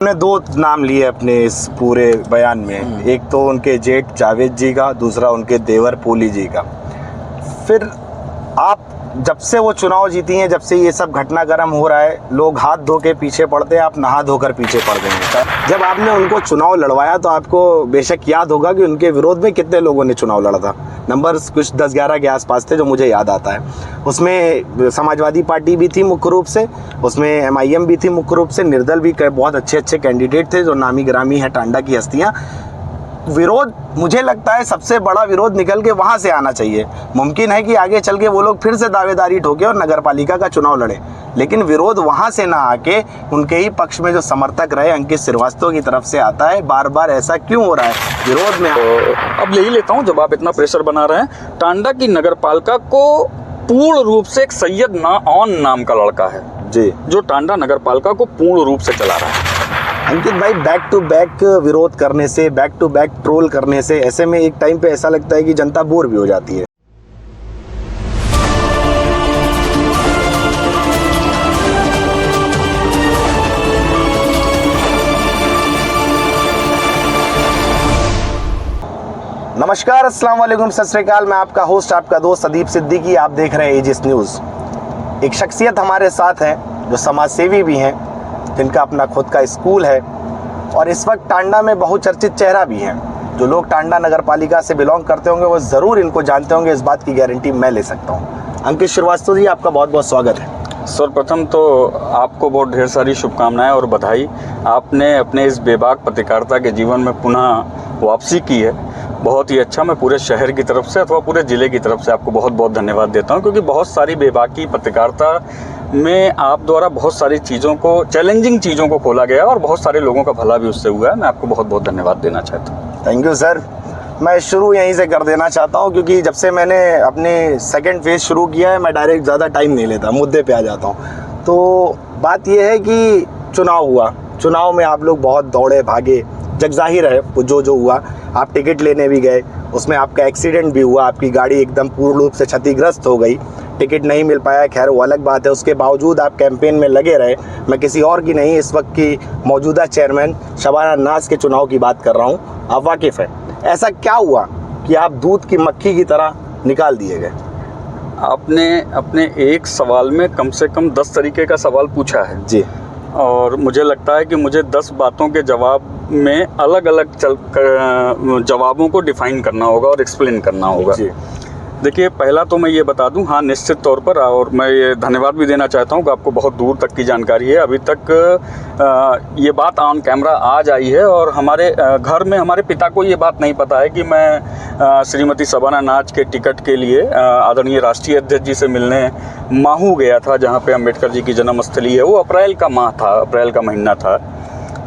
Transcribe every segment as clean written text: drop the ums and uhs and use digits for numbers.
उन्होंने दो नाम लिए अपने इस पूरे बयान में, एक तो उनके जेठ जावेद जी का, दूसरा उनके देवर पोली जी का। फिर आप जब से वो चुनाव जीती हैं, जब से ये सब घटनाक्रम हो रहा है, लोग हाथ धो के पीछे पड़ते हैं, आप नहा धोकर पीछे पड़ गए हैं। जब आपने उनको चुनाव लड़वाया तो आपको बेशक याद होगा कि उनके विरोध में कितने लोगों ने चुनाव लड़ा था। नंबर्स कुछ 10-11 के आसपास थे जो मुझे याद आता है। उसमें समाजवादी पार्टी भी थी मुख्य रूप से, उसमें MIM भी थी मुख्य रूप से, निर्दल भी बहुत अच्छे कैंडिडेट थे जो नामी गिरामी है टांडा की हस्तियाँ। विरोध, मुझे लगता है सबसे बड़ा विरोध निकल के वहाँ से आना चाहिए। मुमकिन है कि आगे चल के वो लोग फिर से दावेदारी ठोके और नगर पालिका का चुनाव लड़े, लेकिन विरोध वहाँ से ना आके उनके ही पक्ष में जो समर्थक रहे अंकित श्रीवास्तव की तरफ से आता है। बार बार ऐसा क्यों हो रहा है विरोध में? तो अब ले ही लेता हूँ, जब आप इतना प्रेशर बना रहे हैं, टांडा की नगर पालिका को पूर्ण रूप से एक सैयद ऑन नाम का लड़का है जी, जो टांडा नगर पालिका को पूर्ण रूप से चला रहा है। अंकित भाई, बैक टू बैक विरोध करने से, बैक टू बैक ट्रोल करने से, ऐसे में एक टाइम पे ऐसा लगता है कि जनता बोर भी हो जाती है। नमस्कार, अस्सलाम वालेकुम, सत श्री अकाल। मैं आपका होस्ट, आपका दोस्त अदीब सिद्दीकी। आप देख रहे हैं एजिस न्यूज़। एक शख्सियत हमारे साथ है जो समाज सेवी भी हैं, जिनका अपना खुद का स्कूल है और इस वक्त टांडा में बहुचर्चित चेहरा भी हैं। जो लोग टांडा नगर पालिका से बिलोंग करते होंगे वो ज़रूर इनको जानते होंगे, इस बात की गारंटी मैं ले सकता हूँ। अंकित श्रीवास्तव जी, आपका बहुत बहुत स्वागत है। सर्वप्रथम तो आपको बहुत ढेर सारी शुभकामनाएं और बधाई। आपने अपने इस बेबाक पत्रकारिता के जीवन में पुनः वापसी की है, बहुत ही अच्छा। मैं पूरे शहर की तरफ से अथवा पूरे ज़िले की तरफ से आपको बहुत बहुत धन्यवाद देता हूं, क्योंकि बहुत सारी बेबाकी पत्रकारिता में आप द्वारा बहुत सारी चीज़ों को, चैलेंजिंग चीज़ों को खोला गया और बहुत सारे लोगों का भला भी उससे हुआ है। मैं आपको बहुत बहुत धन्यवाद देना चाहता हूँ। Thank you sir. मैं शुरू यहीं से कर देना चाहता हूँ, क्योंकि जब से मैंने अपने सेकंड फेज़ शुरू किया है, मैं डायरेक्ट ज़्यादा टाइम नहीं लेता, मुद्दे पे आ जाता हूँ। तो बात यह है कि चुनाव हुआ, चुनाव में आप लोग बहुत दौड़े भागे, जगजाहिर है जो हुआ। आप टिकट लेने भी गए, उसमें आपका एक्सीडेंट भी हुआ, आपकी गाड़ी एकदम पूर्ण रूप से क्षतिग्रस्त हो गई, टिकट नहीं मिल पाया, खैर वो अलग बात है। उसके बावजूद आप कैंपेन में लगे रहे। मैं किसी और की नहीं, इस वक्त की मौजूदा चेयरमैन शबाना नाज के चुनाव की बात कर रहा हूँ, आप वाकिफ़ है। ऐसा क्या हुआ कि आप दूध की मक्खी की तरह निकाल दिए गए? आपने अपने एक सवाल में कम से कम 10 तरीके का सवाल पूछा है जी, और मुझे लगता है कि मुझे 10 बातों के जवाब में अलग अलग जवाबों को डिफ़ाइन करना होगा और एक्सप्लेन करना होगा। जी। देखिए, पहला तो मैं ये बता दूं, हाँ निश्चित तौर पर, और मैं ये धन्यवाद भी देना चाहता हूं कि आपको बहुत दूर तक की जानकारी है। अभी तक ये बात ऑन कैमरा आज आई है और हमारे घर में हमारे पिता को ये बात नहीं पता है कि मैं श्रीमती शबाना नाज के टिकट के लिए आदरणीय राष्ट्रीय अध्यक्ष जी से मिलने माहू गया था, जहाँ पे अम्बेडकर जी की जन्मस्थली है। वो अप्रैल का माह था, अप्रैल का महीना था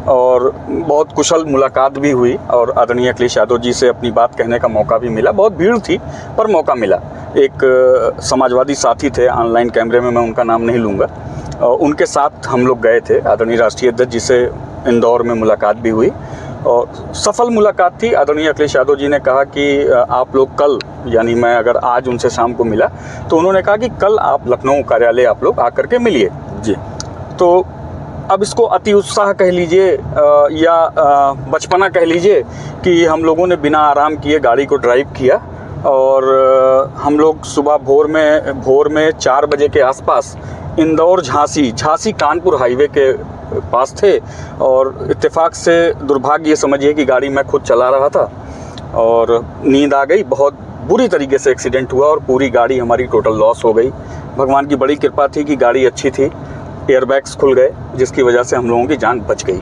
और बहुत कुशल मुलाकात भी हुई और आदरणीय अखिलेश यादव जी से अपनी बात कहने का मौका भी मिला। बहुत भीड़ थी पर मौका मिला। एक समाजवादी साथी थे, ऑनलाइन कैमरे में मैं उनका नाम नहीं लूँगा, उनके साथ हम लोग गए थे। आदरणीय राष्ट्रीय अध्यक्ष जी से इंदौर में मुलाकात भी हुई और सफल मुलाकात थी। आदरणीय अखिलेश यादव जी ने कहा कि आप लोग कल, यानी मैं अगर आज उनसे शाम को मिला तो उन्होंने कहा कि कल आप लखनऊ कार्यालय आप लोग आकर के मिलिए जी। तो अब इसको अति उत्साह कह लीजिए या बचपना कह लीजिए कि हम लोगों ने बिना आराम किए गाड़ी को ड्राइव किया और हम लोग सुबह भोर में 4 बजे के आसपास इंदौर झांसी कानपुर हाईवे के पास थे और इत्तेफाक से दुर्भाग्य ये समझिए कि गाड़ी मैं खुद चला रहा था और नींद आ गई। बहुत बुरी तरीके से एक्सीडेंट हुआ और पूरी गाड़ी हमारी टोटल लॉस हो गई। भगवान की बड़ी कृपा थी कि गाड़ी अच्छी थी, एयरबैग्स खुल गए, जिसकी वजह से हम लोगों की जान बच गई।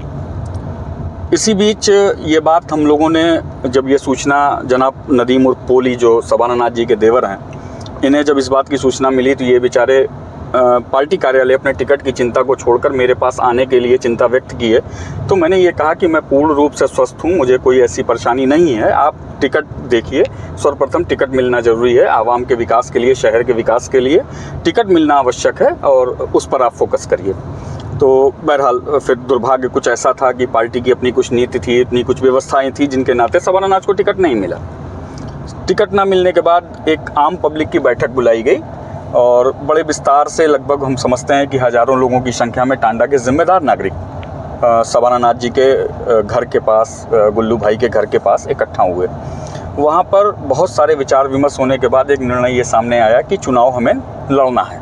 इसी बीच ये बात हम लोगों ने, जब ये सूचना जनाब नदीम उर्फ पोली जो शबाना नाज जी के देवर हैं, इन्हें जब इस बात की सूचना मिली तो ये बेचारे पार्टी कार्यालय अपने टिकट की चिंता को छोड़कर मेरे पास आने के लिए चिंता व्यक्त की है। तो मैंने ये कहा कि मैं पूर्ण रूप से स्वस्थ हूँ, मुझे कोई ऐसी परेशानी नहीं है, आप टिकट देखिए। सर्वप्रथम टिकट मिलना ज़रूरी है, आवाम के विकास के लिए, शहर के विकास के लिए टिकट मिलना आवश्यक है और उस पर आप फोकस करिए। तो बहरहाल फिर दुर्भाग्य कुछ ऐसा था कि पार्टी की अपनी कुछ नीति थी, अपनी कुछ व्यवस्थाएँ थी, जिनके नाते शबाना नाज को टिकट नहीं मिला। टिकट ना मिलने के बाद एक आम पब्लिक की बैठक बुलाई गई और बड़े विस्तार से, लगभग हम समझते हैं कि हज़ारों लोगों की संख्या में टांडा के जिम्मेदार नागरिक सबाना नाथ जी के घर के पास, गुल्लू भाई के घर के पास इकट्ठा हुए। वहाँ पर बहुत सारे विचार विमर्श होने के बाद एक निर्णय ये सामने आया कि चुनाव हमें लड़ना है।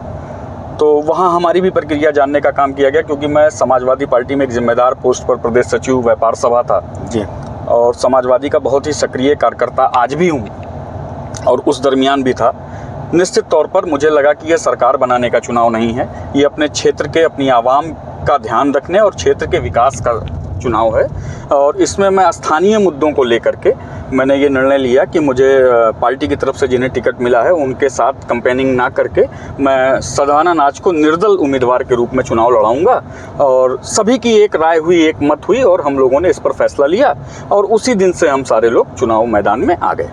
तो वहाँ हमारी भी प्रक्रिया जानने का काम किया गया, क्योंकि मैं समाजवादी पार्टी में एक जिम्मेदार पोस्ट पर प्रदेश सचिव व्यापार सभा था जी, और समाजवादी का बहुत ही सक्रिय कार्यकर्ता आज भी हूँ और उस दरमियान भी था। निश्चित तौर पर मुझे लगा कि यह सरकार बनाने का चुनाव नहीं है, ये अपने क्षेत्र के, अपनी आवाम का ध्यान रखने और क्षेत्र के विकास का चुनाव है। और इसमें मैं स्थानीय मुद्दों को लेकर के मैंने ये निर्णय लिया कि मुझे पार्टी की तरफ से जिन्हें टिकट मिला है उनके साथ कैंपेनिंग ना करके मैं सबाना नाच को निर्दल उम्मीदवार के रूप में चुनाव लड़ाऊंगा। और सभी की एक राय हुई, एक मत हुई और हम लोगों ने इस पर फैसला लिया और उसी दिन से हम सारे लोग चुनाव मैदान में आ गए।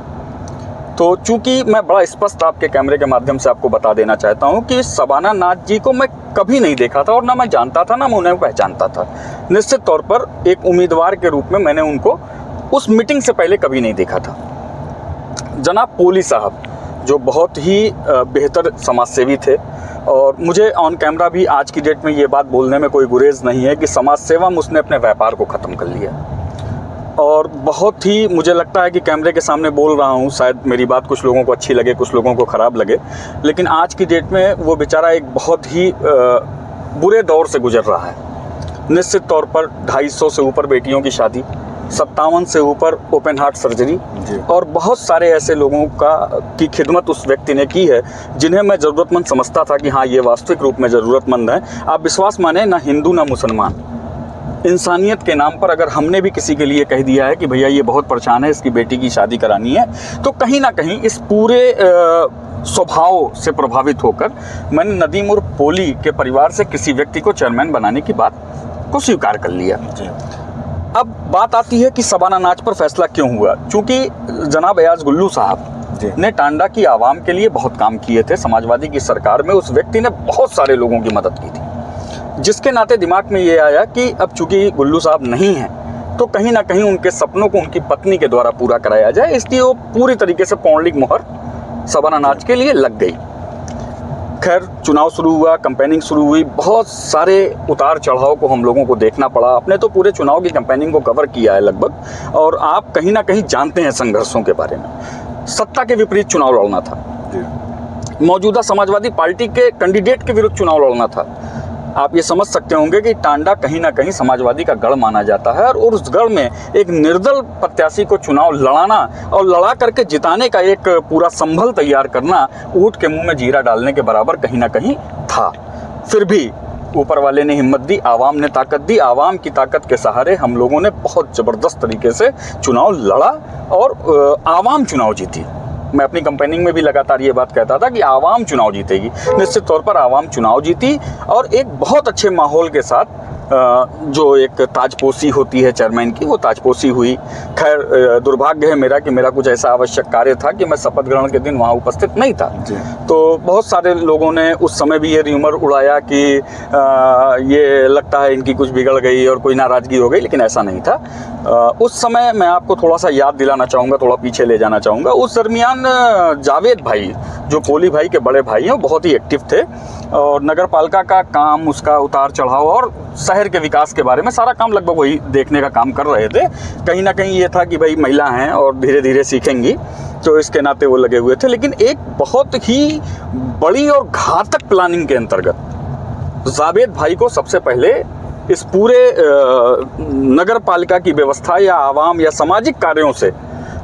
तो चूंकि मैं बड़ा स्पष्ट आपके कैमरे के माध्यम से आपको बता देना चाहता हूं कि सबाना नाथ जी को मैं कभी नहीं देखा था और ना मैं जानता था, ना मैं उन्हें पहचानता था। निश्चित तौर पर एक उम्मीदवार के रूप में मैंने उनको उस मीटिंग से पहले कभी नहीं देखा था। जनाब पोली साहब जो बहुत ही बेहतर समाजसेवी थे, और मुझे ऑन कैमरा भी आज की डेट में ये बात बोलने में कोई गुरेज नहीं है कि समाज सेवा में उसने अपने व्यापार को ख़त्म कर लिया। और बहुत ही मुझे लगता है कि कैमरे के सामने बोल रहा हूँ, शायद मेरी बात कुछ लोगों को अच्छी लगे, कुछ लोगों को ख़राब लगे, लेकिन आज की डेट में वो बेचारा एक बहुत ही बुरे दौर से गुजर रहा है। निश्चित तौर पर 250 से ऊपर बेटियों की शादी, 57 से ऊपर ओपन हार्ट सर्जरी और बहुत सारे ऐसे लोगों की खिदमत उस व्यक्ति ने की है जिन्हें मैं ज़रूरतमंद समझता था कि हाँ ये वास्तविक रूप में ज़रूरतमंद है। आप विश्वास माने, ना हिंदू ना मुसलमान, इंसानियत के नाम पर अगर हमने भी किसी के लिए कह दिया है कि भैया ये बहुत परेशान है, इसकी बेटी की शादी करानी है, तो कहीं ना कहीं इस पूरे स्वभाव से प्रभावित होकर मैंने नदीम उर्फ पोली के परिवार से किसी व्यक्ति को चेयरमैन बनाने की बात को स्वीकार कर लिया। अब बात आती है कि सबाना नाच पर फैसला क्यों हुआ। चूँकि जनाब अयाज गुल्लू साहब ने टांडा की आवाम के लिए बहुत काम किए थे। समाजवादी की सरकार में उस व्यक्ति ने बहुत सारे लोगों की मदद की थी, जिसके नाते दिमाग में ये आया कि अब चूंकि गुल्लू साहब नहीं हैं तो कहीं ना कहीं उनके सपनों को उनकी पत्नी के द्वारा पूरा कराया जाए। इसलिए वो पूरी तरीके से पौंडलिक मोहर सबाना नाच के लिए लग गई। खैर चुनाव शुरू हुआ, कैंपेनिंग शुरू हुई, बहुत सारे उतार चढ़ाव को हम लोगों को देखना पड़ा। अपने तो पूरे चुनाव की कैंपेनिंग को कवर किया है लगभग, और आप कहीं ना कहीं जानते हैं संघर्षों के बारे में। सत्ता के विपरीत चुनाव लड़ना था, मौजूदा समाजवादी पार्टी के कैंडिडेट के विरुद्ध चुनाव लड़ना था। आप ये समझ सकते होंगे कि टांडा कहीं ना कहीं समाजवादी का गढ़ माना जाता है, और उस गढ़ में एक निर्दल प्रत्याशी को चुनाव लड़ाना और लड़ा करके जिताने का एक पूरा संभल तैयार करना ऊँट के मुंह में जीरा डालने के बराबर कहीं ना कहीं था। फिर भी ऊपर वाले ने हिम्मत दी, आवाम ने ताकत दी। आवाम की ताकत के सहारे हम लोगों ने बहुत ज़बरदस्त तरीके से चुनाव लड़ा और आवाम चुनाव जीती। मैं अपनी कैंपेनिंग में भी लगातार ये बात कहता था कि आवाम चुनाव जीतेगी। निश्चित तौर पर आवाम चुनाव जीती और एक बहुत अच्छे माहौल के साथ जो एक ताजपोशी होती है चेयरमैन की, वो ताजपोशी हुई। खैर दुर्भाग्य है मेरा कि मेरा कुछ ऐसा आवश्यक कार्य था कि मैं शपथ ग्रहण के दिन वहाँ उपस्थित नहीं था। तो बहुत सारे लोगों ने उस समय भी ये र्यूमर उड़ाया कि ये लगता है इनकी कुछ बिगड़ गई और कोई नाराज़गी हो गई, लेकिन ऐसा नहीं था। उस समय मैं आपको थोड़ा सा याद दिलाना चाहूँगा, थोड़ा पीछे ले जाना चाहूँगा। उस दरमियान जावेद भाई जो पोली भाई के बड़े भाई हैं, बहुत ही एक्टिव थे और नगर पालिका का काम, उसका उतार चढ़ाव और शहर के विकास के बारे में सारा काम लगभग वही देखने का काम कर रहे थे। कहीं ना कहीं ये था कि भाई महिला हैं और धीरे धीरे सीखेंगी, तो इसके नाते वो लगे हुए थे। लेकिन एक बहुत ही बड़ी और घातक प्लानिंग के अंतर्गत जावेद भाई को सबसे पहले इस पूरे नगर पालिका की व्यवस्था या आवाम या सामाजिक कार्यों से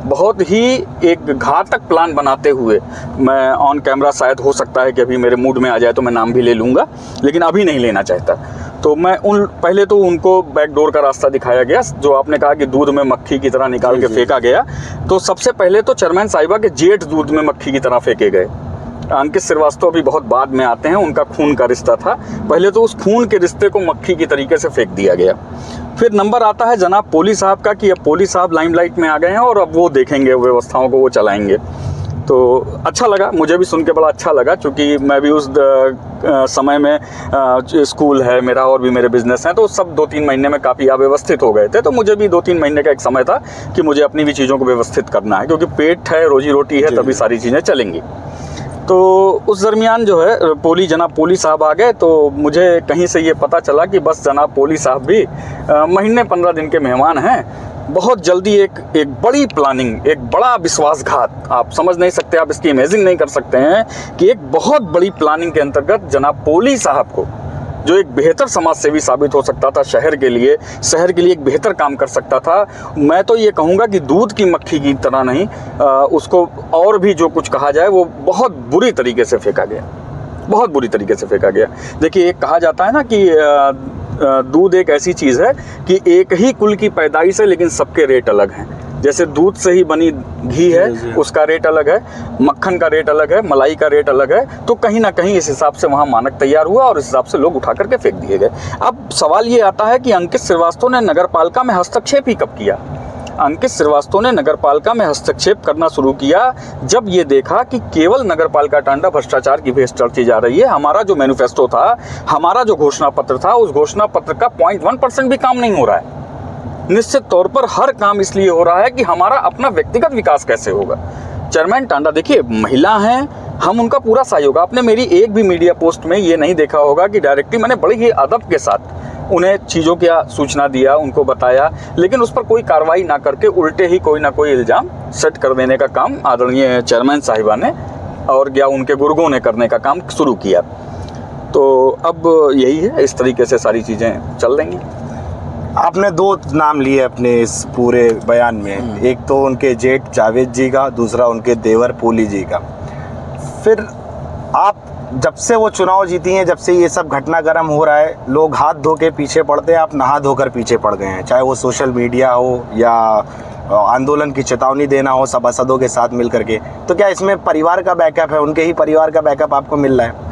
बहुत ही एक घातक प्लान बनाते हुए, मैं ऑन कैमरा शायद हो सकता है कि अभी मेरे मूड में आ जाए तो मैं नाम भी ले लूँगा, लेकिन अभी नहीं लेना चाहता। तो मैं पहले तो उनको बैकडोर का रास्ता दिखाया गया, जो आपने कहा कि दूध में मक्खी की तरह निकाल के फेंका गया। तो सबसे पहले तो चेयरमैन साहिबा के जेठ दूध में मक्खी की तरह फेंके गए। अंकित श्रीवास्तव भी बहुत बाद में आते हैं, उनका खून का रिश्ता था। पहले तो उस खून के रिश्ते को मक्खी की तरीके से फेंक दिया गया। फिर नंबर आता है जनाब पोली साहब का कि अब पोली साहब लाइमलाइट में आ गए हैं और अब वो देखेंगे व्यवस्थाओं को, वो चलाएंगे। तो अच्छा लगा, मुझे भी सुन के बड़ा अच्छा लगा, क्योंकि मैं भी उस समय में स्कूल है मेरा और भी मेरे बिजनेस हैं, तो सब 2-3 महीने में काफ़ी अव्यवस्थित हो गए थे। तो मुझे भी 2-3 महीने का एक समय था कि मुझे अपनी भी चीज़ों को व्यवस्थित करना है, क्योंकि पेट है, रोजी रोटी है, तभी सारी चीज़ें चलेंगी। तो उस दरमियान जो है जनाब पोली साहब आ गए, तो मुझे कहीं से ये पता चला कि बस जनाब पोली साहब भी महीने 15 दिन के मेहमान हैं। बहुत जल्दी एक बड़ी प्लानिंग, एक बड़ा विश्वासघात, आप समझ नहीं सकते, आप इसकी इमेजिन नहीं कर सकते हैं कि एक बहुत बड़ी प्लानिंग के अंतर्गत जनाब पोली साहब को, जो एक बेहतर समाज सेवी साबित हो सकता था शहर के लिए एक बेहतर काम कर सकता था, मैं तो ये कहूँगा कि दूध की मक्खी की तरह नहीं, उसको और भी जो कुछ कहा जाए वो बहुत बुरी तरीके से फेंका गया, बहुत बुरी तरीके से फेंका गया। देखिए, एक कहा जाता है ना कि दूध एक ऐसी चीज़ है कि एक ही कुल की पैदाइश है लेकिन सबके रेट अलग हैं। जैसे दूध से ही बनी घी है, उसका रेट अलग है, मक्खन का रेट अलग है, मलाई का रेट अलग है। तो कहीं ना कहीं इस हिसाब से वहाँ मानक तैयार हुआ और इस हिसाब से लोग उठा करके फेंक दिए गए। अब सवाल ये आता है कि अंकित श्रीवास्तव ने नगरपालिका में हस्तक्षेप ही कब किया? अंकित श्रीवास्तव ने नगरपालिका में हस्तक्षेप करना शुरू किया जब ये देखा कि केवल नगरपालिका टांडा भ्रष्टाचार की भेष चढ़ती जा रही है। हमारा जो मैनिफेस्टो था, हमारा जो घोषणा पत्र था, उस घोषणा पत्र का 0.1% भी काम नहीं हो रहा है। निश्चित तौर पर हर काम इसलिए हो रहा है कि हमारा अपना व्यक्तिगत विकास कैसे होगा। चेयरमैन टांडा, देखिए, महिला हैं, हम उनका पूरा सहयोग, आपने मेरी एक भी मीडिया पोस्ट में ये नहीं देखा होगा कि डायरेक्टली मैंने बड़ी ही अदब के साथ उन्हें चीज़ों की सूचना दिया, उनको बताया, लेकिन उस पर कोई कार्रवाई ना करके उल्टे ही कोई ना कोई इल्ज़ाम सेट कर देने का काम आदरणीय चेयरमैन साहिबा ने और या उनके गुर्गों ने करने का काम शुरू किया। तो अब यही है, इस तरीके से सारी चीज़ें चल रही हैं। आपने 2 नाम लिए अपने इस पूरे बयान में, एक तो उनके जेठ जावेद जी का, दूसरा उनके देवर पोली जी का। फिर आप जब से वो चुनाव जीती हैं, जब से ये सब घटनाक्रम हो रहा है, लोग हाथ धो के पीछे पड़ते हैं, आप नहा धोकर पीछे पड़ गए हैं, चाहे वो सोशल मीडिया हो या आंदोलन की चेतावनी देना हो सभासदों के साथ मिल करके। तो क्या इसमें परिवार का बैकअप है, उनके ही परिवार का बैकअप आपको मिल रहा है?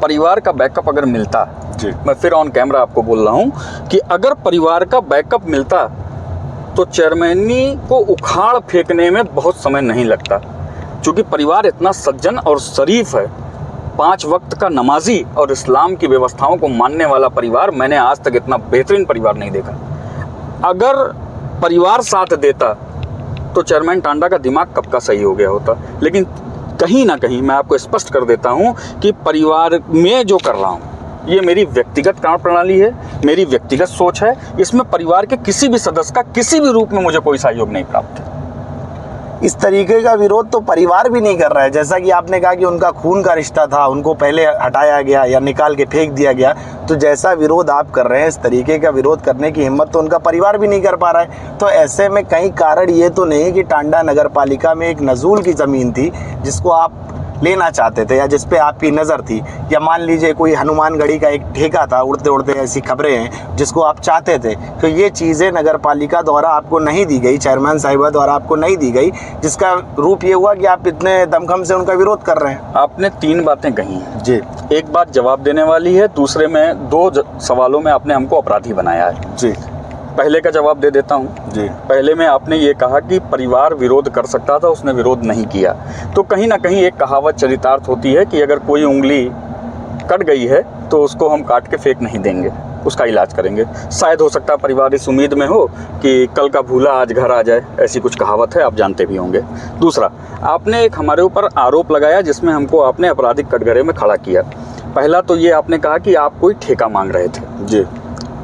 परिवार का बैकअप अगर मिलता जी, मैं फिर ऑन कैमरा आपको बोल रहा हूँ कि अगर परिवार का बैकअप मिलता तो चेयरमैनी को उखाड़ फेंकने में बहुत समय नहीं लगता, क्योंकि परिवार इतना सज्जन और शरीफ है, 5 वक्त का नमाजी और इस्लाम की व्यवस्थाओं को मानने वाला परिवार मैंने आज तक इतना बेहतरीन परिवार नहीं देखा। अगर परिवार साथ देता तो चेयरमैन टांडा का दिमाग कब का सही हो गया होता। लेकिन कहीं ना कहीं मैं आपको स्पष्ट कर देता हूं कि परिवार में जो कर रहा हूं ये मेरी व्यक्तिगत कार्य प्रणाली है, मेरी व्यक्तिगत सोच है, इसमें परिवार के किसी भी सदस्य का किसी भी रूप में मुझे कोई सहयोग नहीं प्राप्त है। इस तरीके का विरोध तो परिवार भी नहीं कर रहा है। जैसा कि आपने कहा कि उनका खून का रिश्ता था, उनको पहले हटाया गया या निकाल के फेंक दिया गया, तो जैसा विरोध आप कर रहे हैं, इस तरीके का विरोध करने की हिम्मत तो उनका परिवार भी नहीं कर पा रहा है। तो ऐसे में कहीं कारण ये तो नहीं कि टांडा नगर पालिका में एक नजूल की ज़मीन थी जिसको आप लेना चाहते थे या जिस पे आपकी नज़र थी, या मान लीजिए कोई हनुमानगढ़ी का एक ठेका था, उड़ते उड़ते ऐसी खबरें हैं, जिसको आप चाहते थे, तो ये चीज़ें नगर पालिका द्वारा आपको नहीं दी गई, चेयरमैन साहिबा द्वारा आपको नहीं दी गई, जिसका रूप ये हुआ कि आप इतने दमखम से उनका विरोध कर रहे हैं। आपने 3 बातें कही हैं जी। एक बात जवाब देने वाली है, दूसरे में 2 सवालों में आपने हमको अपराधी बनाया है। जी। पहले का जवाब दे देता हूँ जी। पहले में आपने ये कहा कि परिवार विरोध कर सकता था, उसने विरोध नहीं किया। तो कहीं ना कहीं एक कहावत चरितार्थ होती है कि अगर कोई उंगली कट गई है तो उसको हम काट के फेंक नहीं देंगे, उसका इलाज करेंगे। शायद हो सकता है परिवार इस उम्मीद में हो कि कल का भूला आज घर आ जाए, ऐसी कुछ कहावत है, आप जानते भी होंगे। दूसरा, आपने एक हमारे ऊपर आरोप लगाया जिसमें हमको आपने आपराधिक कटघरे में खड़ा किया। पहला तो ये आपने कहा कि आप कोई ठेका मांग रहे थे। जी।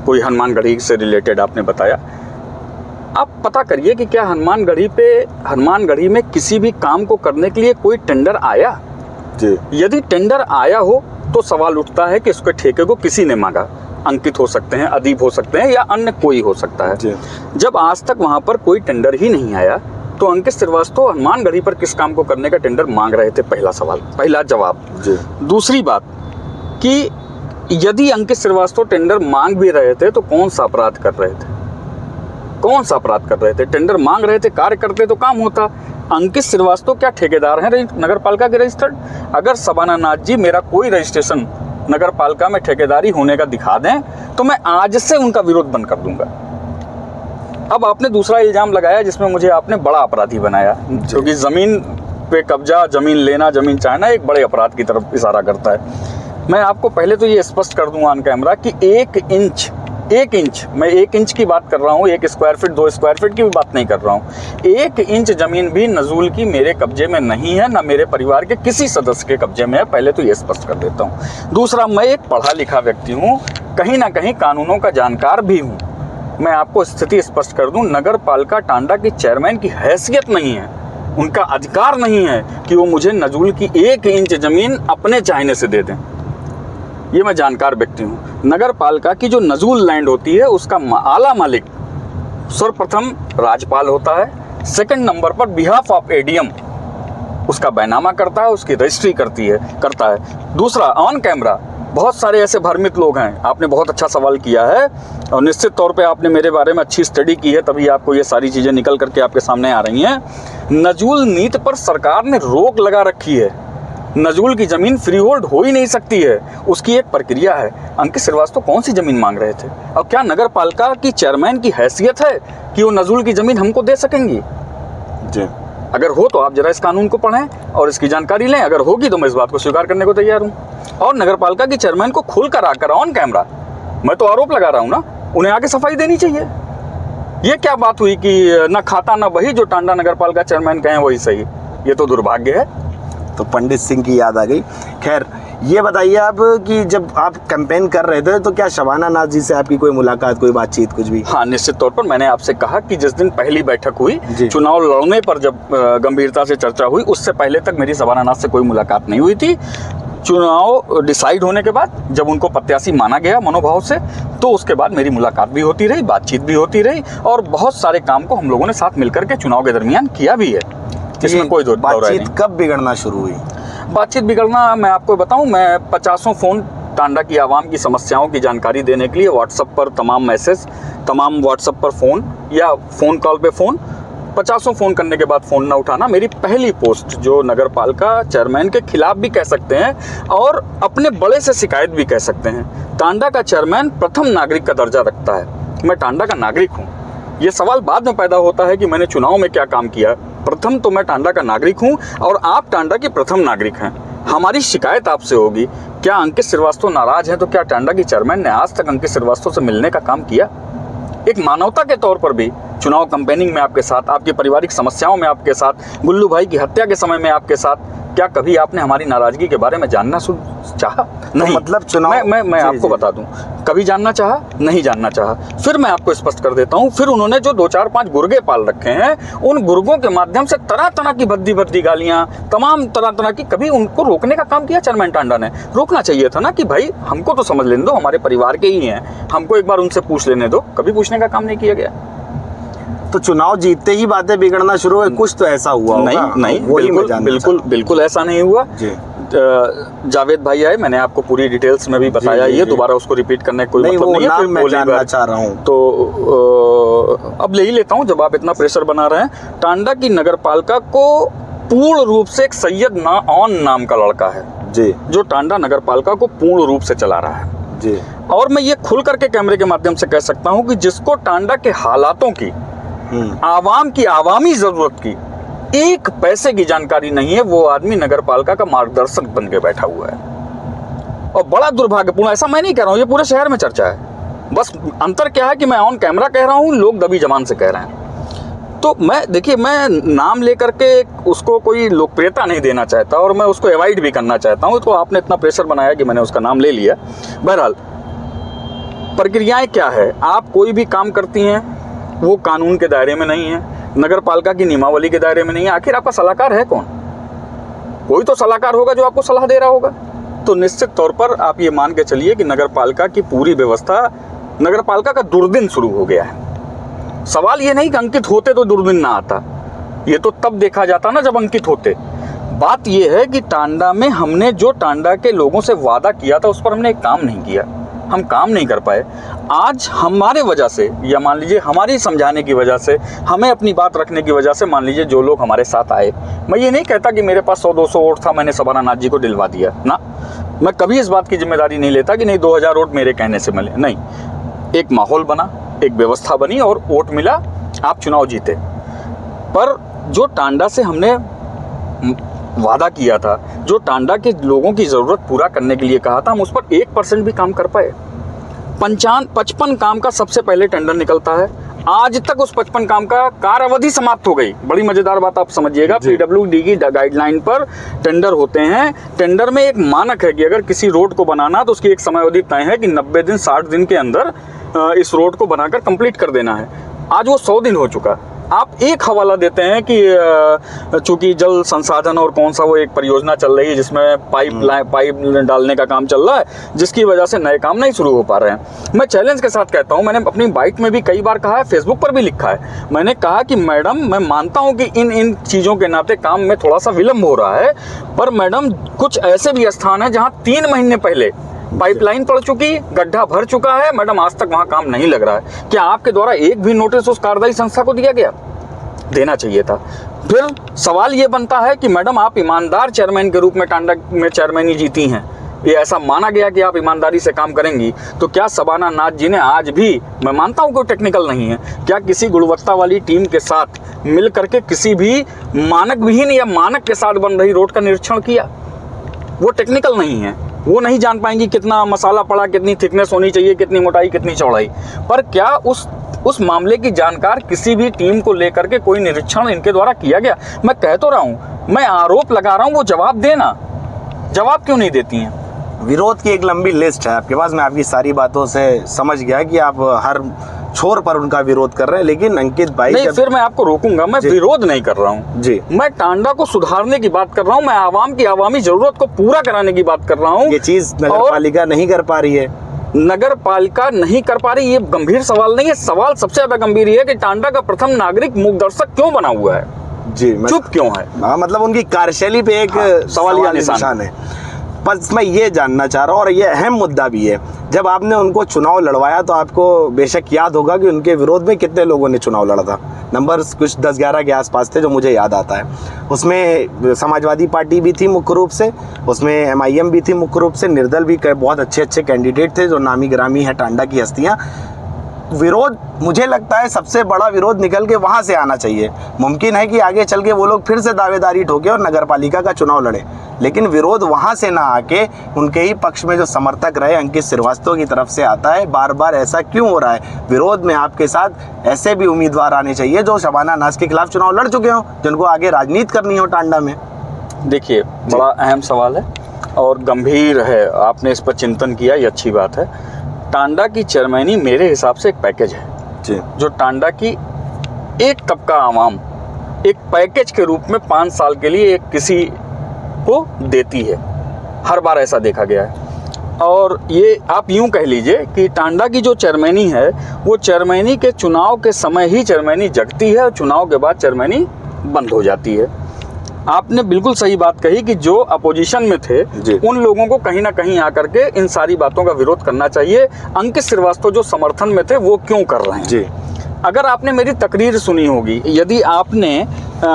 कोई हनुमानगढ़ी से रिलेटेड आपने बताया। आप पता करिए कि क्या हनुमानगढ़ी में किसी भी काम को करने के लिए कोई टेंडर आया? जी। यदि टेंडर आया हो तो सवाल उठता है कि उसके ठेके को किसी ने मांगा। अंकित हो सकते हैं, अदीब हो सकते हैं या अन्य कोई हो सकता है। जी। जब आज तक वहां पर कोई टेंडर ही नहीं आया तो अंकित श्रीवास्तव हनुमानगढ़ी पर किस काम को करने का टेंडर मांग रहे थे? पहला सवाल, पहला जवाब। जी। दूसरी बात कि यदि अंकित श्रीवास्तव टेंडर मांग भी रहे थे तो कौन सा अपराध कर रहे थे? कौन सा अपराध कर रहे थे? टेंडर मांग रहे थे, कार्य करते तो काम होता। अंकित श्रीवास्तव क्या ठेकेदार हैं नगर पालिका के रजिस्टर्ड? अगर शबाना नाथ जी मेरा कोई रजिस्ट्रेशन नगर पालिका में ठेकेदारी होने का दिखा दें तो मैं आज से उनका विरोध बंद कर दूंगा। अब आपने दूसरा इल्जाम लगाया जिसमें मुझे आपने बड़ा अपराधी बनाया, क्योंकि जमीन पे कब्जा, जमीन लेना, जमीन चाहना एक बड़े अपराध की तरफ इशारा करता है। मैं आपको पहले तो ये स्पष्ट कर दूं ऑन कैमरा कि 1 1 इंच, मैं 1 इंच की बात कर रहा हूँ, 1 स्क्वायर फीट 2 स्क्वायर फीट की भी बात नहीं कर रहा हूँ। 1 इंच ज़मीन भी नज़ुल की मेरे कब्जे में नहीं है, ना मेरे परिवार के किसी सदस्य के कब्जे में है। पहले तो ये स्पष्ट कर देता हूँ। दूसरा, मैं एक पढ़ा लिखा व्यक्ति हूँ, कहीं ना कहीं कानूनों का जानकार भी हूँ। मैं आपको स्थिति स्पष्ट कर दूँ, नगर पालिका टांडा की चेयरमैन की हैसियत नहीं है, उनका अधिकार नहीं है कि वो मुझे नज़ुल की 1 इंच ज़मीन अपने चाहने से दे दें। ये मैं जानकार व्यक्ति हूँ। नगर पालिका की जो नज़ुल लैंड होती है उसका आला मालिक सर्वप्रथम राज्यपाल होता है, सेकंड नंबर पर बिहाफ ऑफ एडीएम उसका बैनामा करता है, उसकी रजिस्ट्री करता है। दूसरा, ऑन कैमरा बहुत सारे ऐसे भ्रमित लोग हैं। आपने बहुत अच्छा सवाल किया है और निश्चित तौर पे आपने मेरे बारे में अच्छी स्टडी की है, तभी आपको ये सारी चीज़ें निकल करके आपके सामने आ रही हैं। नज़ुल नीति पर सरकार ने रोक लगा रखी है। नज़ुल की ज़मीन फ्री होल्ड हो ही नहीं सकती है, उसकी एक प्रक्रिया है। अंकित श्रीवास्तव कौन सी ज़मीन मांग रहे थे? और क्या नगर पालिका की चेयरमैन की हैसियत है कि वो नज़ुल की ज़मीन हमको दे सकेंगी? जी, अगर हो तो आप जरा इस कानून को पढ़ें और इसकी जानकारी लें। अगर होगी तो मैं इस बात को स्वीकार करने को तैयार हूँ। और नगर पालिका की चेयरमैन को खुल कर आकर ऑन कैमरा, मैं तो आरोप लगा रहा हूँ ना, उन्हें आगे सफाई देनी चाहिए। ये क्या बात हुई कि न खाता न बही, जो टांडा नगर पालिका चेयरमैन कहें वही सही? ये तो दुर्भाग्य है। तो पंडित सिंह की याद आ गई। खैर, ये बताइए आप कि जब आप कैंपेन कर रहे थे तो क्या शबाना नाज जी से आपकी कोई मुलाकात, कोई बातचीत, कुछ भी? हाँ, निश्चित तौर पर मैंने आपसे कहा कि जिस दिन पहली बैठक हुई, चुनाव लड़ने पर जब गंभीरता से चर्चा हुई, उससे पहले तक मेरी शबाना नाज से कोई मुलाकात नहीं हुई थी। चुनाव डिसाइड होने के बाद जब उनको प्रत्याशी माना गया मनोभाव से, तो उसके बाद मेरी मुलाकात भी होती रही, बातचीत भी होती रही और बहुत सारे काम को हम लोगों ने साथ मिलकर के चुनाव के दरमियान किया भी है। इसमें कोई दो बातचीत कब बिगड़ना शुरू हुई? बातचीत बिगड़ना मैं आपको बताऊं, मैं 50 फ़ोन टांडा की आवाम की समस्याओं की जानकारी देने के लिए व्हाट्सएप पर तमाम मैसेज, तमाम व्हाट्सएप पर फ़ोन या फ़ोन कॉल पे फ़ोन, 50 फ़ोन करने के बाद फ़ोन ना उठाना मेरी पहली पोस्ट, जो नगर पालिका चेयरमैन के खिलाफ भी कह सकते हैं और अपने बड़े से शिकायत भी कह सकते हैं। टांडा का चेयरमैन प्रथम नागरिक का दर्जा रखता है, मैं टांडा का नागरिक हूँ। ये सवाल बाद में पैदा होता है कि मैंने चुनाव में क्या काम किया। प्रथम तो मैं टांडा का नागरिक हूं और आप टांडा के प्रथम नागरिक हैं। हमारी शिकायत आपसे होगी, क्या अंकित श्रीवास्तव नाराज हैं? तो क्या टांडा की चेयरमैन ने आज तक अंकित श्रीवास्तव से मिलने का काम किया? एक मानवता के तौर पर भी चुनाव कैंपेनिंग में आपके साथ, आपकी पारिवारिक समस्याओं में आपके साथ, गुल्लू भाई की हत्या के समय में आपके साथ, क्या कभी आपने हमारी नाराजगी के बारे में जानना चाहा? नहीं। मतलब चुनाव मैं आपको बता दूं, कभी जानना चाहा? नहीं जानना चाहा। फिर मैं आपको स्पष्ट कर देता हूं, फिर उन्होंने जो 2-4-5 गुर्गे पाल रखे हैं, उन गुर्गों के माध्यम से तरह तरह की भद्दी गालियां, तमाम तरह की, कभी उनको रोकने का काम किया चेयरमैन टांडा ने? रोकना चाहिए था ना कि भाई हमको तो समझ लेने दो, हमारे परिवार के ही हैं, हमको एक बार उनसे पूछ लेने दो। कभी पूछने का काम नहीं किया गया। तो चुनाव जीतते ही बातें बिगड़ना शुरू हुई, कुछ तो ऐसा हुआ होगा। नहीं, बिल्कुल ऐसा नहीं हुआ जी। जावेद भाई आए, मैंने आपको पूरी डिटेल्स में भी बताया, ये दोबारा उसको रिपीट करने कोई मतलब नहीं है। मैं जानना चाह रहा हूँ तो अब ले ही लेता हूँ, जब आप इतना प्रेशर बना रहे हैं। टांडा की नगर पालिका को पूर्ण रूप से एक सैयद नाम का लड़का है जी, जो टांडा नगर पालिका को पूर्ण रूप से चला रहा है जी। और मैं ये खुल करके कैमरे के माध्यम से कह सकता हूँ कि जिसको टांडा के हालातों की, आवाम की आवामी जरूरत की एक पैसे की जानकारी नहीं है, वो आदमी नगर पालिका का मार्गदर्शक बन के बैठा हुआ है। और बड़ा दुर्भाग्यपूर्ण, ऐसा मैं नहीं कह रहा हूँ, ये पूरे शहर में चर्चा है। बस अंतर क्या है कि मैं ऑन कैमरा कह रहा हूँ, लोग दबी जबान से कह रहे हैं। तो देखिए, मैं नाम लेकर के उसको कोई लोकप्रियता नहीं देना चाहता और मैं उसको अवॉइड भी करना चाहता हूँ। तो आपने इतना प्रेशर बनाया कि मैंने उसका नाम ले लिया। बहरहाल, प्रक्रियाएं क्या है, आप कोई भी काम करती हैं वो कानून के दायरे में नहीं है, नगर पालिका की नियमावली के दायरे में नहीं है। आखिर आपका सलाहकार है कौन? कोई तो सलाहकार होगा जो आपको सलाह दे रहा होगा। तो निश्चित तौर पर आप ये मान के चलिए कि नगर पालिका की पूरी व्यवस्था, नगर पालिका का दुर्दिन शुरू हो गया है। सवाल ये नहीं कि अंकित होते तो दुर्दिन ना आता, ये तो तब देखा जाता ना जब अंकित होते। बात ये है कि टांडा में हमने जो टांडा के लोगों से वादा किया था उस पर हमने काम नहीं किया, हम काम नहीं कर पाए। आज हमारे वजह से, या मान लीजिए हमारी समझाने की वजह से, हमें अपनी बात रखने की वजह से, मान लीजिए जो लोग हमारे साथ आए, मैं ये नहीं कहता कि मेरे पास 100-200 वोट था, मैंने शबाना नाज जी को दिलवा दिया ना, मैं कभी इस बात की जिम्मेदारी नहीं लेता कि नहीं 2000 वोट मेरे कहने से मिले। नहीं, एक माहौल बना, एक व्यवस्था बनी और वोट मिला, आप चुनाव जीते। पर जो टांडा से हमने वादा किया था, जो टांडा के लोगों की ज़रूरत पूरा करने के लिए कहा था, हम उस पर 1% भी काम कर पाए? 55 काम का सबसे पहले टेंडर निकलता है। आज तक उस 55 काम का कार्य अवधि समाप्त हो गई। बड़ी मजेदार बात आप समझिएगा, पीडब्ल्यूडी की गाइडलाइन पर टेंडर होते हैं। टेंडर में एक मानक है कि अगर किसी रोड को बनाना तो उसकी एक समय अवधि तय है कि 90 दिन 60 दिन के अंदर इस रोड को बनाकर कंप्लीट कर देना है। आज वो 100 दिन हो चुका। आप एक हवाला देते हैं कि चूंकि जल संसाधन और कौन सा वो एक परियोजना चल रही है जिसमें पाइप डालने का काम चल रहा है, जिसकी वजह से नए काम नहीं शुरू हो पा रहे हैं। मैं चैलेंज के साथ कहता हूं, मैंने अपनी बाइट में भी कई बार कहा है, फेसबुक पर भी लिखा है, मैंने कहा कि मैडम मैं मानता हूं कि इन चीज़ों के नाते काम में थोड़ा सा विलम्ब हो रहा है, पर मैडम कुछ ऐसे भी स्थान है जहाँ 3 महीने पहले पाइपलाइन पड़ चुकी, गड्ढा भर चुका है, मैडम आज तक वहां काम नहीं लग रहा है। क्या आपके द्वारा एक भी नोटिस उस कार्यदायी संस्था को दिया गया? देना चाहिए था। फिर सवाल ये बनता है कि मैडम आप ईमानदार चेयरमैन के रूप में टांडा में चेयरमैनी जीती हैं, ये ऐसा माना गया कि आप ईमानदारी से काम करेंगी, तो क्या शबाना नाज जी ने आज भी, मैं मानता हूं कोई टेक्निकल नहीं है, क्या किसी गुणवत्ता वाली टीम के साथ मिल करके किसी भी मानक विहीन या मानक के साथ बन रही रोड का निरीक्षण किया? वो टेक्निकल नहीं है, वो नहीं जान पाएंगी कितना मसाला पड़ा, कितनी थिकनेस होनी चाहिए, कितनी मोटाई, कितनी चौड़ाई। पर क्या उस मामले की जानकार किसी भी टीम को लेकर के कोई निरीक्षण इनके द्वारा किया गया? मैं कह तो रहा हूं, मैं आरोप लगा रहा हूं, वो जवाब देना, जवाब क्यों नहीं देती हैं? विरोध की एक लंबी लिस्ट है आपके पास, मैं आपकी सारी बातों से समझ गया कि आप हर छोर पर उनका विरोध कर रहे हैं, लेकिन अंकित भाई नहीं, फिर मैं आपको रोकूंगा, मैं विरोध नहीं कर रहा हूँ जी, मैं टांडा को सुधारने की बात कर रहा हूँ, मैं आवाम की आवामी जरूरत को पूरा कराने की बात कर रहा हूँ। ये चीज नगर पालिका नहीं कर पा रही है। नगर पालिका नहीं कर पा रही, ये गंभीर सवाल नहीं है। सवाल सबसे ज्यादा गंभीर ये है कि टांडा का प्रथम नागरिक मूक दर्शक क्यों बना हुआ है, जी, चुप क्यों है? हाँ, मतलब उनकी कार्यशैली पे एक सवालिया निशान है। बस मैं ये जानना चाह रहा हूँ, और ये अहम मुद्दा भी है, जब आपने उनको चुनाव लड़वाया तो आपको बेशक याद होगा कि उनके विरोध में कितने लोगों ने चुनाव लड़ा था। नंबर कुछ 10-11 के आसपास थे जो मुझे याद आता है। उसमें समाजवादी पार्टी भी थी मुख्य रूप से, उसमें MIM भी थी मुख्य रूप से, निर्दल भी बहुत अच्छे कैंडिडेट थे जो नामी गिरामी है टांडा की हस्तियाँ। विरोध, मुझे लगता है सबसे बड़ा विरोध निकल के वहाँ से आना चाहिए। मुमकिन है कि आगे चल के वो लोग फिर से दावेदारी ठोके और नगर पालिका का चुनाव लड़े, लेकिन विरोध वहाँ से ना आके उनके ही पक्ष में जो समर्थक रहे अंकित श्रीवास्तव की तरफ से आता है। बार बार ऐसा क्यों हो रहा है? विरोध में आपके साथ ऐसे भी उम्मीदवार आने चाहिए जो शबाना नाज के खिलाफ चुनाव लड़ चुके हों, जिनको आगे राजनीति करनी हो टांडा में। देखिए, बड़ा अहम सवाल है और गंभीर है, आपने इस पर चिंतन किया, ये अच्छी बात है। टांडा की चेयरमैनी मेरे हिसाब से एक पैकेज है जी, जो टांडा की एक तबका आवाम एक पैकेज के रूप में 5 साल के लिए एक किसी को देती है। हर बार ऐसा देखा गया है। और ये आप यूं कह लीजिए कि टांडा की जो चेयरमैनी है वो चेयरमैनी के चुनाव के समय ही चेयरमैनी जगती है और चुनाव के बाद चेयरमैनी बंद हो जाती है। आपने बिल्कुल सही बात कही कि जो अपोजिशन में थे उन लोगों को कहीं ना कहीं आकर के इन सारी बातों का विरोध करना चाहिए। अंकित श्रीवास्तव जो समर्थन में थे वो क्यों कर रहे हैं जी? अगर आपने मेरी तकरीर सुनी होगी, यदि आपने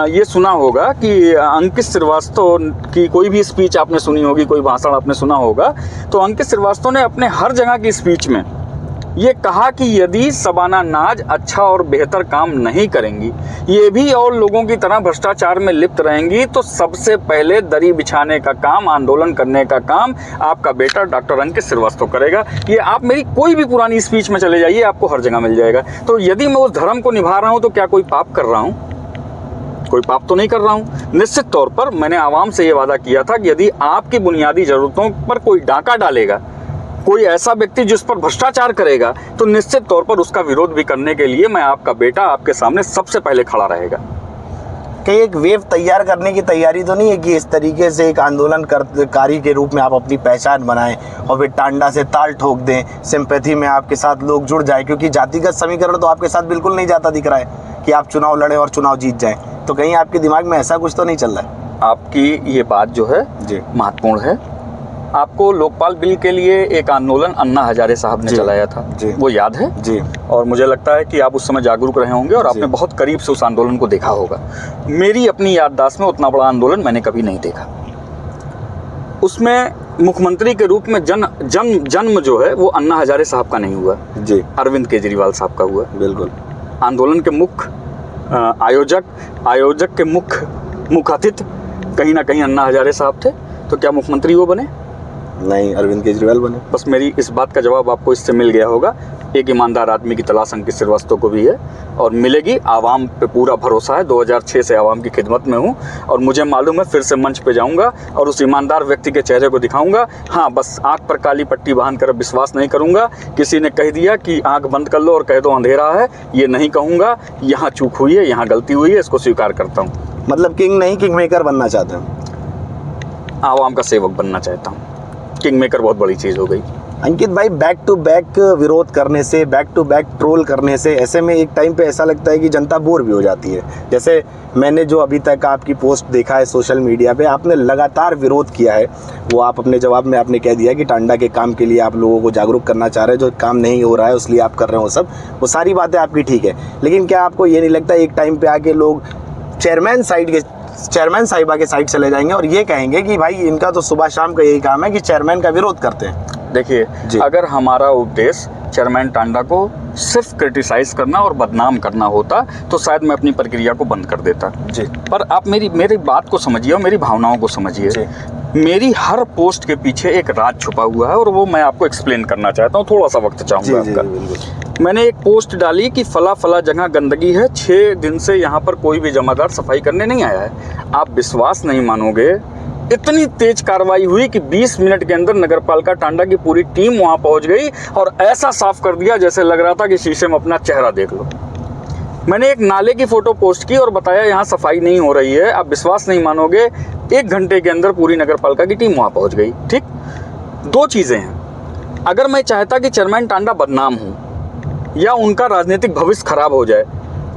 ये सुना होगा कि अंकित श्रीवास्तव की कोई भी स्पीच आपने सुनी होगी, कोई भाषण आपने सुना होगा, तो अंकित श्रीवास्तव ने अपने हर जगह की स्पीच में ये कहा कि यदि शबाना नाज अच्छा और बेहतर काम नहीं करेंगी, ये भी और लोगों की तरह भ्रष्टाचार में लिप्त रहेंगी, तो सबसे पहले दरी बिछाने का काम, आंदोलन करने का काम आपका बेटा डॉक्टर अंकित श्रीवास्तव करेगा। ये आप मेरी कोई भी पुरानी स्पीच में चले जाइए, आपको हर जगह मिल जाएगा। तो यदि मैं उस धर्म को निभा रहा हूँ तो क्या कोई पाप कर रहा हूँ? कोई पाप तो नहीं कर रहा हूँ। निश्चित तौर पर मैंने आवाम से ये वादा किया था कि यदि आपकी बुनियादी ज़रूरतों पर कोई डाका डालेगा, कोई ऐसा व्यक्ति जिस पर भ्रष्टाचार करेगा, तो निश्चित तौर पर उसका विरोध भी करने के लिए मैं आपका बेटा आपके सामने सबसे पहले खड़ा रहेगा। कि एक वेव तैयार करने की तैयारी तो नहीं है कि इस तरीके से एक आंदोलनकारी के रूप में आप अपनी पहचान बनाएं और फिर टांडा से ताल ठोक दें, सिंपैथी में आपके साथ लोग जुड़ जाए, क्योंकि जातिगत समीकरण तो आपके साथ बिल्कुल नहीं जाता दिख रहा है कि आप चुनाव लड़ें और चुनाव जीत जाएं। तो कहीं आपके दिमाग में ऐसा कुछ तो नहीं चल रहा है? आपकी ये बात जो है जी महत्वपूर्ण है। आपको लोकपाल बिल के लिए एक आंदोलन अन्ना हजारे साहब ने चलाया था, वो याद है जी? और मुझे लगता है कि आप उस समय जागरूक रहे होंगे और आपने बहुत करीब से उस आंदोलन को देखा होगा। मेरी अपनी याददाश्त में उतना बड़ा आंदोलन मैंने कभी नहीं देखा। उसमें मुख्यमंत्री के रूप में जन्म जो है वो अन्ना हजारे साहब का नहीं हुआ जी, अरविंद केजरीवाल साहब का हुआ। बिल्कुल। आंदोलन के मुख्य आयोजक के मुख्य अतिथि कहीं ना कहीं अन्ना हजारे साहब थे, तो क्या मुख्यमंत्री वो बने? नहीं, अरविंद केजरीवाल बने। बस मेरी इस बात का जवाब आपको इससे मिल गया होगा। एक ईमानदार आदमी की तलाश अंकित श्रीवास्तव को भी है और मिलेगी। आवाम पे पूरा भरोसा है, 2006 से आवाम की खिदमत में हूँ और मुझे मालूम है फिर से मंच पे जाऊँगा और उस ईमानदार व्यक्ति के चेहरे को दिखाऊंगा। हाँ, बस आँख पर काली पट्टी बांध कर विश्वास नहीं करूँगा। किसी ने कह दिया कि आँख बंद कर लो और कह दो अंधेरा है, ये नहीं कहूँगा। यहाँ चूक हुई है, यहाँ गलती हुई है, इसको स्वीकार करता हूँ। मतलब किंग नहीं, किंग मेकर बनना चाहते हैं? आवाम का सेवक बनना चाहता हूँ। किंग मेकर बहुत बड़ी चीज़ हो गई। अंकित भाई, बैक टू बैक विरोध करने से, बैक टू बैक ट्रोल करने से, ऐसे में एक टाइम पे ऐसा लगता है कि जनता बोर भी हो जाती है। जैसे मैंने जो अभी तक आपकी पोस्ट देखा है सोशल मीडिया पे, आपने लगातार विरोध किया है। वो आप अपने जवाब में आपने कह दिया कि टांडा के काम के लिए आप लोगों को जागरूक करना चाह रहे हैं, जो काम नहीं हो रहा है उसलिए आप कर रहे हो सब, वो सारी बातें आपकी ठीक है। लेकिन क्या आपको ये नहीं लगता एक टाइम पे आके लोग चेयरमैन साहिबा के साइड चले जाएंगे और ये कहेंगे कि भाई इनका तो सुबह शाम का यही काम है कि चेयरमैन का विरोध करते हैं? देखिए, अगर हमारा उद्देश्य चेयरमैन टांडा को सिर्फ क्रिटिसाइज करना और बदनाम करना होता तो शायद मैं अपनी प्रक्रिया को बंद कर देता जी। पर आप मेरी बात को समझिए और मेरी भावनाओं को समझिए। मेरी हर पोस्ट के पीछे एक राज छुपा हुआ है और वो मैं आपको एक्सप्लेन करना चाहता हूँ। थोड़ा सा वक्त चाहूँगा आपका। मैंने एक पोस्ट डाली कि फला जगह गंदगी है, 6 दिन से यहाँ पर कोई भी जमादार सफाई करने नहीं आया है। आप विश्वास नहीं मानोगे, इतनी तेज कार्रवाई हुई कि 20 मिनट के अंदर नगरपालिका टांडा की पूरी टीम वहां पहुंच गई और ऐसा साफ कर दिया जैसे लग रहा था कि शीशे में अपना चेहरा देख लो। मैंने एक नाले की फोटो पोस्ट की और बताया यहाँ सफाई नहीं हो रही है। आप विश्वास नहीं मानोगे, 1 घंटे के अंदर पूरी नगरपालिका की टीम वहां पहुंच गई। ठीक, 2 चीजें हैं। अगर मैं चाहता कि चेयरमैन टांडा बदनाम हो या उनका राजनीतिक भविष्य खराब हो जाए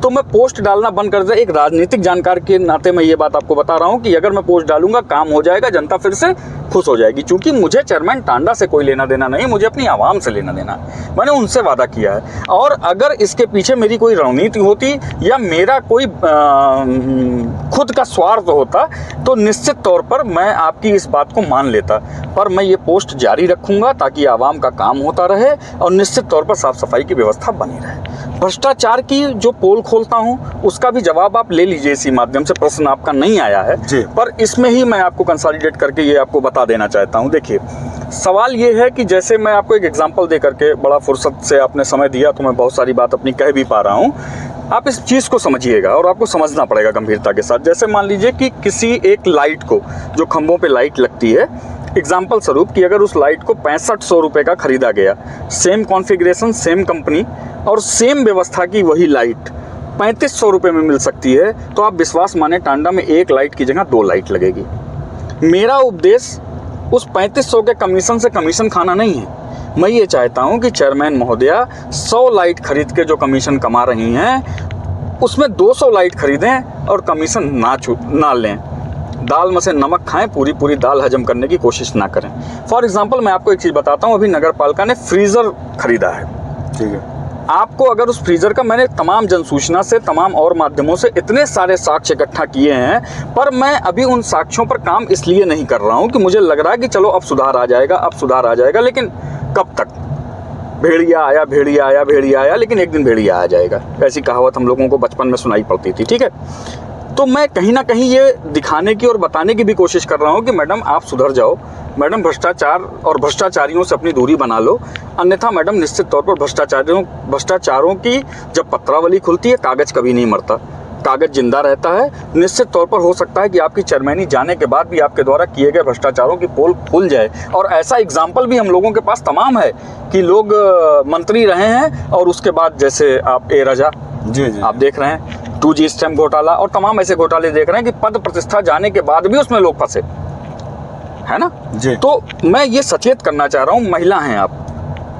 तो मैं पोस्ट डालना बंद कर दे। एक राजनीतिक जानकार के नाते मैं ये बात आपको बता रहा हूँ कि अगर मैं पोस्ट डालूंगा काम हो जाएगा, जनता फिर से खुश हो जाएगी। क्योंकि मुझे चेयरमैन टांडा से कोई लेना देना नहीं, मुझे अपनी आवाम से लेना देना है। मैंने उनसे वादा किया है और अगर इसके पीछे मेरी कोई रणनीति होती या मेरा कोई खुद का स्वार्थ होता तो निश्चित तौर पर मैं आपकी इस बात को मान लेता। पर मैं ये पोस्ट जारी रखूंगा ताकि आवाम का काम होता रहे और निश्चित तौर पर साफ सफाई की व्यवस्था बनी रहे। भ्रष्टाचार की जो पोल खोलता हूं उसका भी जवाब आप ले लीजिए इसी माध्यम से। प्रश्न आपका नहीं आया है पर इसमें ही मैं आपको कंसोलिडेट करके ये आपको बता देना चाहता हूं। देखिए, सवाल ये है कि जैसे मैं आपको एक एग्जांपल दे करके, बड़ा फुर्सत से आपने समय दिया तो मैं बहुत सारी बात अपनी कह भी पा रहा हूं। आप इस चीज़ को समझिएगा और आपको समझना पड़ेगा गंभीरता के साथ। जैसे मान लीजिए कि किसी एक लाइट को, जो खंभों पे लाइट लगती है, एग्जाम्पल स्वरूप कि अगर उस लाइट को 6500 रुपये का खरीदा गया, सेम कॉन्फ़िगरेशन, सेम कंपनी और सेम व्यवस्था की वही लाइट 3500 रुपये में मिल सकती है, तो आप विश्वास माने टांडा में 1 लाइट की जगह 2 लाइट लगेगी। मेरा उपदेश उस 3500 के कमीशन से कमीशन खाना नहीं है। मैं ये चाहता हूँ कि चेयरमैन महोदया 100 लाइट खरीद के जो कमीशन कमा रही हैं उसमें 200 लाइट खरीदें और कमीशन ना लें। दाल में से नमक खाएं, पूरी दाल हजम करने की कोशिश ना करें। फॉर एग्जांपल मैं आपको एक चीज़ बताता हूं, अभी नगर पालिका ने फ्रीज़र खरीदा है। ठीक है, आपको अगर उस फ्रीज़र का, मैंने तमाम जनसूचना से, तमाम और माध्यमों से इतने सारे साक्ष्य इकट्ठा किए हैं, पर मैं अभी उन साक्ष्यों पर काम इसलिए नहीं कर रहा हूं कि मुझे लग रहा है कि चलो अब सुधार आ जाएगा, लेकिन कब तक? भेड़िया आया, लेकिन एक दिन भेड़िया आ जाएगा। ऐसी कहावत हम लोगों को बचपन में सुनाई पड़ती थी। ठीक है, तो मैं कहीं ना कहीं ये दिखाने की और बताने की भी कोशिश कर रहा हूँ कि मैडम आप सुधर जाओ, मैडम भ्रष्टाचार और भ्रष्टाचारियों से अपनी दूरी बना लो, अन्यथा मैडम निश्चित तौर पर भ्रष्टाचारों की जब पत्रावली खुलती है, कागज़ कभी नहीं मरता, कागज़ जिंदा रहता है। निश्चित तौर पर हो सकता है कि आपकी चेयरमैनी जाने के बाद भी आपके द्वारा किए गए भ्रष्टाचारों की पोल खुल जाए। और ऐसा एग्जाम्पल भी हम लोगों के पास तमाम है कि लोग मंत्री रहे हैं और उसके बाद, जैसे आप रजा जी आप देख रहे हैं, 2G स्टैम्प घोटाला और तमाम ऐसे घोटाले देख रहे हैं कि पद प्रतिष्ठा जाने के बाद भी उसमें लोग फंसे, है ना जी। तो मैं ये सचेत करना चाह रहा हूँ, महिला हैं आप,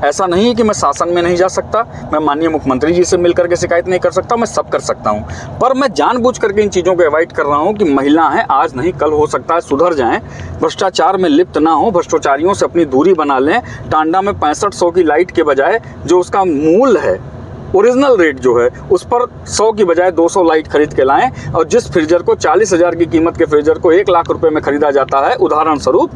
ऐसा नहीं है कि मैं शासन में नहीं जा सकता, मैं माननीय मुख्यमंत्री जी से मिलकर के शिकायत नहीं कर सकता, मैं सब कर सकता हूँ, पर मैं जानबूझ करके इन चीज़ों को अवॉइड कर रहा हूँ कि महिला हैं, आज नहीं कल हो सकता है सुधर जाएं, भ्रष्टाचार में लिप्त ना हो, भ्रष्टाचारियों से अपनी दूरी बना लें। टांडा में 6500 की लाइट के बजाय जो उसका मूल है, ओरिजिनल रेट जो है, उस पर 100 की बजाय 200 लाइट खरीद के लाएं। और जिस फ्रीजर को 40,000 की कीमत के फ्रीजर को 1 लाख रुपए में खरीदा जाता है, उदाहरण स्वरूप,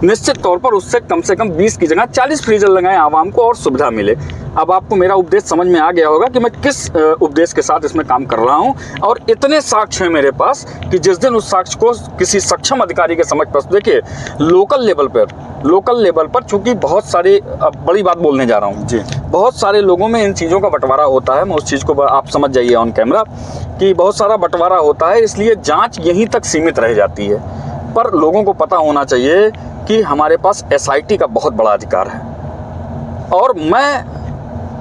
निश्चित तौर पर उससे कम 20 की जगह 40 फ्रीजर लगाएं आवाम को और सुविधा मिले। अब आपको मेरा उपदेश समझ में आ गया होगा कि मैं किस उपदेश के साथ इसमें काम कर रहा हूँ। और इतने साक्ष्य हैं मेरे पास कि जिस दिन उस साक्ष्य को किसी सक्षम अधिकारी के समझ पर, देखिए लोकल लेवल पर चूंकि बहुत सारे, अब बड़ी बात बोलने जा रहा हूँ जी, बहुत सारे लोगों में इन चीज़ों का बंटवारा होता है। मैं उस चीज़ को आप समझ जाइए ऑन कैमरा कि बहुत सारा बंटवारा होता है, इसलिए जांच यहीं तक सीमित रह जाती है। पर लोगों को पता होना चाहिए कि हमारे पास एसआईटी का बहुत बड़ा अधिकार है। और मैं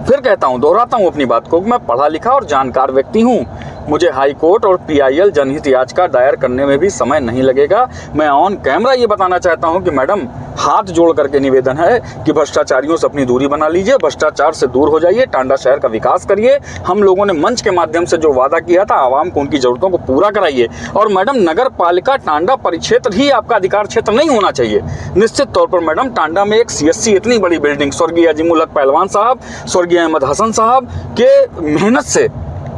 फिर कहता हूँ, दोहराता हूँ अपनी बात को, मैं पढ़ा लिखा और जानकार व्यक्ति हूँ। मुझे हाई कोर्ट और पीआईएल जनहित याचिका दायर करने में भी समय नहीं लगेगा। मैं ऑन कैमरा ये बताना चाहता हूँ कि मैडम, हाथ जोड़ करके निवेदन है कि भ्रष्टाचारियों से अपनी दूरी बना लीजिए, भ्रष्टाचार से दूर हो जाइए, टांडा शहर का विकास करिए। हम लोगों ने मंच के माध्यम से जो वादा किया था, आवाम को उनकी जरूरतों को पूरा कराइए। और मैडम, नगर पालिका टांडा परिक्षेत्र ही आपका अधिकार क्षेत्र नहीं होना चाहिए। निश्चित तौर पर मैडम, टांडा में एक सीएससी इतनी बड़ी बिल्डिंग, स्वर्गीय अजीमुल हक पहलवान साहब, स्वर्गीय अहमद हसन साहब के मेहनत से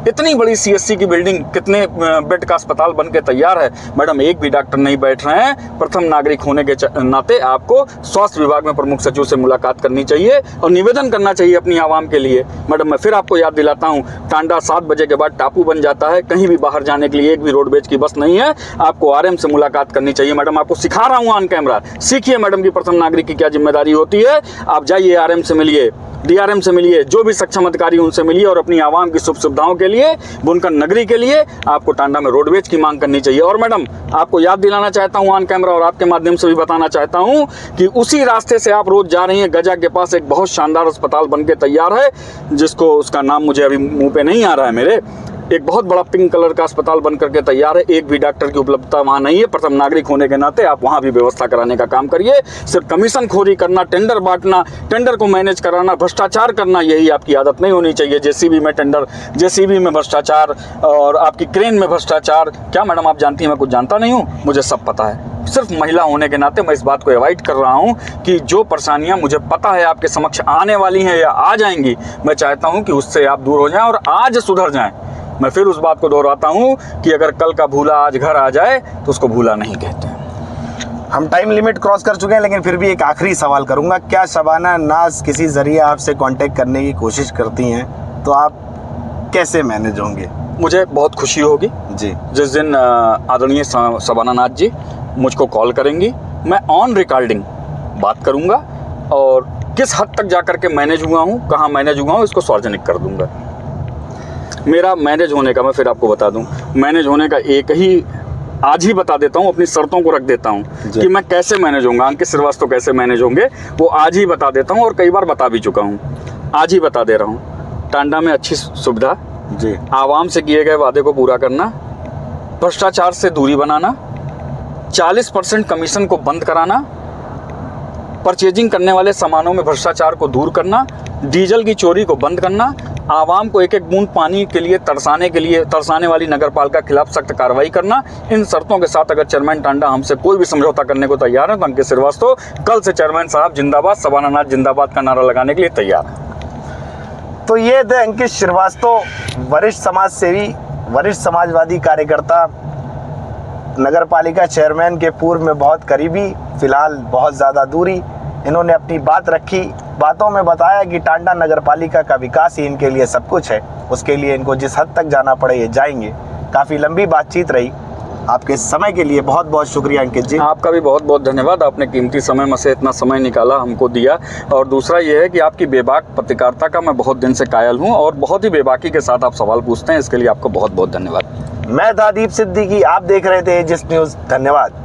इतनी बड़ी सीएससी की बिल्डिंग, कितने बेड का अस्पताल बन के तैयार है। मैडम, एक भी डॉक्टर नहीं बैठ रहे हैं। प्रथम नागरिक होने के नाते आपको स्वास्थ्य विभाग में प्रमुख सचिव से मुलाकात करनी चाहिए और निवेदन करना चाहिए अपनी आवाम के लिए। मैडम, मैं फिर आपको याद दिलाता हूँ, टांडा 7 बजे के बाद टापू बन जाता है। कहीं भी बाहर जाने के लिए एक भी रोडवेज की बस नहीं है। आपको आरएम से मुलाकात करनी चाहिए। मैडम, आपको सिखा रहा हूँ ऑन कैमरा, सीखिए मैडम की प्रथम नागरिक की क्या जिम्मेदारी होती है। आप जाइए, आरएम से मिलिए, डीआरएम से मिलिए, जो भी सक्षम अधिकारी उनसे मिलिए और अपनी आवाम की सुख सुविधाओं के लिए, बुनकर नगरी के लिए आपको टांडा में रोडवेज की मांग करनी चाहिए। और मैडम, आपको याद दिलाना चाहता हूं ऑन कैमरा और आपके माध्यम से भी बताना चाहता हूं कि उसी रास्ते से आप रोज जा रही हैं। गजा के पास एक बहुत शानदार अस्पताल बन के तैयार है, जिसको, उसका नाम मुझे अभी मुंह पे नहीं आ रहा है मेरे। एक बहुत बड़ा पिंक कलर का अस्पताल बन करके तैयार है। एक भी डॉक्टर की उपलब्धता वहाँ नहीं है। प्रथम नागरिक होने के नाते आप वहाँ भी व्यवस्था कराने का काम करिए। सिर्फ कमीशन खोरी करना, टेंडर बांटना, टेंडर को मैनेज कराना, भ्रष्टाचार करना, यही आपकी आदत नहीं होनी चाहिए। जेसीबी में टेंडर, जेसीबी में भ्रष्टाचार और आपकी क्रेन में भ्रष्टाचार। क्या मैडम आप जानती हैं मैं कुछ जानता नहीं हूँ? मुझे सब पता है। सिर्फ महिला होने के नाते मैं इस बात को अवॉइड कर रहा हूँ कि जो परेशानियाँ मुझे पता है आपके समक्ष आने वाली हैं या आ जाएंगी, मैं चाहता हूँ कि उससे आप दूर हो जाएं और आज सुधर जाएं। मैं फिर उस बात को दोहराता हूँ कि अगर कल का भूला आज घर आ जाए तो उसको भूला नहीं कहते हैं। हम टाइम लिमिट क्रॉस कर चुके हैं, लेकिन फिर भी एक आखिरी सवाल करूंगा। क्या शबाना नाज किसी जरिए आपसे कांटेक्ट करने की कोशिश करती हैं तो आप कैसे मैनेज होंगे? मुझे बहुत खुशी होगी जी, जिस दिन आदरणीय शबाना नाज जी मुझको कॉल करेंगी। मैं ऑन रिकॉर्डिंग बात करूँगा और किस हद तक जा कर के मैनेज हुआ हूँ, कहाँ मैनेज हुआ हूँ, इसको सार्वजनिक कर दूँगा। मेरा मैनेज होने का, मैं फिर आपको बता दूं, मैनेज होने का एक ही, आज ही बता देता हूं, अपनी शर्तों को रख देता हूं कि मैं कैसे मैनेज होऊंगा, अंकित श्रीवास्तव कैसे मैनेज होंगे, वो आज ही बता देता हूं और कई बार बता भी चुका हूं। आज ही बता दे रहा हूं। टांडा में अच्छी सुविधा जी, आवाम से किए गए वादे को पूरा करना, भ्रष्टाचार से दूरी बनाना, 40% कमीशन को बंद कराना, परचेजिंग करने वाले सामानों में भ्रष्टाचार को दूर करना, डीजल की चोरी को बंद करना, आवाम को एक एक बूंद पानी के लिए तरसाने वाली नगरपालिका के खिलाफ सख्त कार्रवाई करना। इन शर्तों के साथ अगर चेयरमैन टांडा हमसे कोई भी समझौता करने को तैयार है तो अंकित श्रीवास्तव कल से चेयरमैन साहब जिंदाबाद, शबाना नाज जिंदाबाद का नारा लगाने के लिए तैयार है। तो ये थे अंकित श्रीवास्तव, वरिष्ठ समाज सेवी, वरिष्ठ समाजवादी कार्यकर्ता, नगरपालिका चेयरमैन के पूर्व में बहुत करीबी, फिलहाल बहुत ज़्यादा दूरी। इन्होंने अपनी बात रखी, बातों में बताया कि टांडा नगरपालिका का विकास ही इनके लिए सब कुछ है। उसके लिए इनको जिस हद तक जाना पड़े ये जाएंगे। काफ़ी लंबी बातचीत रही। आपके समय के लिए बहुत बहुत शुक्रिया अंकित जी। आपका भी बहुत बहुत धन्यवाद। आपने कीमती समय में से इतना समय निकाला, हमको दिया। और दूसरा ये है कि आपकी बेबाक पत्रकारिता का मैं बहुत दिन से कायल हूँ और बहुत ही बेबाकी के साथ आप सवाल पूछते हैं, इसके लिए आपको बहुत बहुत धन्यवाद। मैं था दीप सिद्दीकी, आप देख रहे थे जिस न्यूज़। धन्यवाद।